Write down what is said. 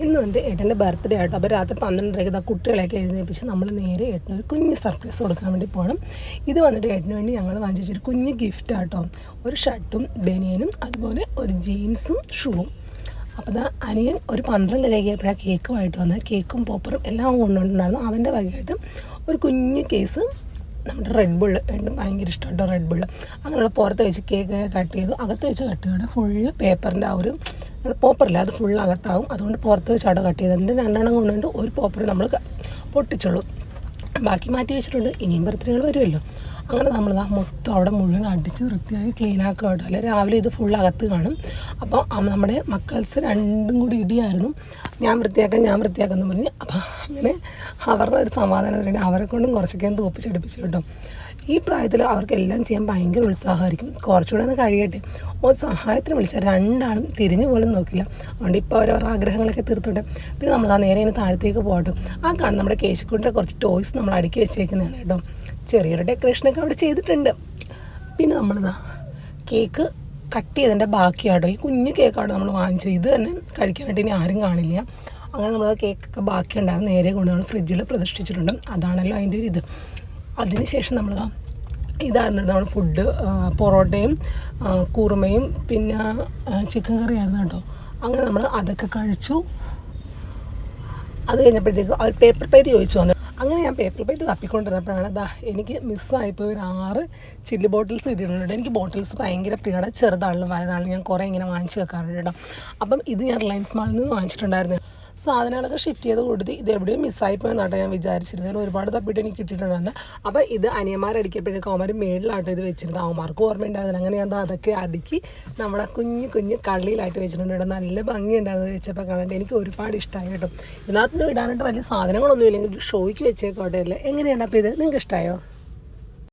ഇന്ന് എൻ്റെ ഏട്ടൻ്റെ ബർത്ത്ഡേ ആട്ടോ. അപ്പോൾ രാത്രി 12:30 കുട്ടികളെയൊക്കെ എഴുന്നേൽപ്പിച്ച് നമ്മൾ നേരെ ഏട്ടനൊരു കുഞ്ഞ് സർപ്രൈസ് കൊടുക്കാൻ വേണ്ടി പോകണം. ഇത് വന്നിട്ട് ഏട്ടന് വേണ്ടി ഞങ്ങൾ വാങ്ങിച്ചൊരു കുഞ്ഞ് ഗിഫ്റ്റ് ആട്ടോ. ഒരു ഷർട്ടും ബനിയനും അതുപോലെ ഒരു ജീൻസും ഷൂവും. അപ്പോൾ ദാ അനിയൻ ഒരു 12:30 കേക്കുമായിട്ട് വന്നത്. കേക്കും പോപ്പറും എല്ലാം കൊണ്ടുവന്നിട്ടുണ്ടായിരുന്നു. അവൻ്റെ വകയായിട്ട് ഒരു കുഞ്ഞ് കേസ് നമ്മുടെ റെഡ് ബുള്ള് രണ്ടും ഭയങ്കര ഇഷ്ടമായിട്ടോ. റെഡ് ബുള്ള് അങ്ങനെയുള്ള പുറത്ത് വെച്ച് കേക്ക് കട്ട് ചെയ്തു. അകത്ത് വെച്ച് കട്ട് ചെയ്യണം. ഫുള്ള് പേപ്പറിൻ്റെ ആ ഒരു പോപ്പറില്ല, അത് ഫുള്ള് അകത്താവും. അതുകൊണ്ട് പുറത്ത് വെച്ച് അവിടെ കട്ട് ചെയ്തിട്ടുണ്ട്. 2 കൊണ്ടുകൊണ്ട് ഒരു പോപ്പർ നമ്മൾ പൊട്ടിച്ചുള്ളൂ, ബാക്കി മാറ്റി വെച്ചിട്ടുണ്ട്. ഇനിയും ബർത്ത്ഡേകൾ വരുമല്ലോ. അങ്ങനെ നമ്മളിതാ മൊത്തം അവിടെ മുഴുവൻ അടിച്ച് വൃത്തിയായി ക്ലീൻ ആക്കുക കേട്ടോ. അല്ലെ രാവിലെ ഇത് ഫുൾ അകത്ത് കാണും. അപ്പോൾ നമ്മുടെ മക്കൾസ് രണ്ടും കൂടി ഇടിയായിരുന്നു, ഞാൻ വൃത്തിയാക്കാമെന്ന് പറഞ്ഞ്. അപ്പോൾ അങ്ങനെ അവരുടെ ഒരു സമാധാനത്തിന് വേണ്ടി അവരെ കൊണ്ടും കുറച്ചൊക്കെ തോപ്പിച്ചടിപ്പിച്ചു കേട്ടോ. ഈ പ്രായത്തിൽ അവർക്കെല്ലാം ചെയ്യാൻ ഭയങ്കര ഉത്സാഹമായിരിക്കും. കുറച്ചുകൂടെ ഒന്ന് കഴിയട്ടെ. ഒരു സഹായത്തിന് വിളിച്ചാൽ രണ്ടാളും തിരിഞ്ഞു പോലും നോക്കില്ല. അതുകൊണ്ട് ഇപ്പോൾ അവരവരുടെ ആഗ്രഹങ്ങളൊക്കെ തീർത്തോട്ടെ. പിന്നെ നമ്മൾ ആ നേരെ താഴത്തേക്ക് പോകട്ടെ. ആ കാണും നമ്മുടെ കേശുക്കുട്ടിൻ്റെ കുറച്ച് ടോയ്സ് നമ്മൾ അടുക്കി വെച്ചേക്കുന്നതാണ് കേട്ടോ. ചെറിയൊരു ഡെക്കറേഷനൊക്കെ അവിടെ ചെയ്തിട്ടുണ്ട്. പിന്നെ നമ്മളിതാ കേക്ക് കട്ട് ചെയ്തതിൻ്റെ ബാക്കിയാട്ടോ. ഈ കുഞ്ഞു കേക്കാണ് നമ്മൾ വാങ്ങിച്ചത്. ഇത് തന്നെ കഴിക്കാനായിട്ട് ഇനി ആരും കാണില്ല. അങ്ങനെ നമ്മൾ കേക്കൊക്കെ ബാക്കിയുണ്ടായിരുന്നു. നേരെ കൊണ്ട് നമ്മൾ ഫ്രിഡ്ജിൽ പ്രതിഷ്ഠിച്ചിട്ടുണ്ട്. അതാണല്ലോ അതിൻ്റെ ഒരു ഇത്. അതിനുശേഷം നമ്മളിതാ ഇതായിരുന്നു നമ്മൾ ഫുഡ്. പൊറോട്ടയും കൂർമയും പിന്നെ ചിക്കൻ കറിയായിരുന്നു കേട്ടോ. അങ്ങനെ നമ്മൾ അതൊക്കെ കഴിച്ചു. അത് കഴിഞ്ഞപ്പോഴത്തേക്ക് അവർ പേപ്പർ പ്ലേറ്റ് ചോദിച്ചു വന്നു. അങ്ങനെ ഞാൻ പേപ്പർ പ്ലേറ്റ് തപ്പിക്കൊണ്ടിരുന്നപ്പോഴാണ് എനിക്ക് മിസ്സായിപ്പോയി ഒരു 6 ചില്ലി ബോട്ടിൽസ് കിട്ടിയിട്ടുണ്ട്. എനിക്ക് ബോട്ടിൽസ് ഭയങ്കര പ്രിയമാണ്. ചെറുതാണെങ്കിലും വലുതാണെങ്കിലും ഞാൻ കുറേ ഇങ്ങനെ വാങ്ങിച്ച് വെക്കാറുണ്ട് കേട്ടോ. അപ്പം ഇത് ഞാൻ റിലയൻസ് മാളിൽ നിന്ന് വാങ്ങിച്ചിട്ടുണ്ടായിരുന്നു. സാധനങ്ങളൊക്കെ ഷിഫ്റ്റ് ചെയ്ത് കൊടുത്ത് ഇത് എവിടെയും മിസ്സായിപ്പോയെന്നാട്ടോ ഞാൻ വിചാരിച്ചിരുന്നത്. ഒരുപാട് തപ്പിയിട്ട് എനിക്ക് കിട്ടിയിട്ടുണ്ടായിരുന്നു. അപ്പോൾ ഇത് അനിയന്മാരടിക്കപ്പോഴേക്കും അവന്മാർ മേളിലാട്ടോ ഇത് വെച്ചിരുന്നത്. അവന്മാർക്ക് ഓർമ്മയുണ്ടായിരുന്നില്ല. അങ്ങനെ ഞാൻ അതൊക്കെ അടുക്കി നമ്മുടെ കുഞ്ഞ് കള്ളിയിലായിട്ട് വെച്ചിട്ടുണ്ട് കേട്ടോ. നല്ല ഭംഗിയുണ്ടായിരുന്നു വെച്ചപ്പോൾ കാണാണ്ട്. എനിക്ക് ഒരുപാട് ഇഷ്ടമായി കേട്ടോ. ഇതിനകത്ത് ഇടാനായിട്ട് വലിയ സാധനങ്ങളൊന്നും ഇല്ലെങ്കിൽ ഷോയ്ക്ക് വെച്ചേക്കോട്ടെ അല്ലേ. എങ്ങനെയാണ് അപ്പോൾ ഇത് നിങ്ങൾക്ക് ഇഷ്ടമായോ?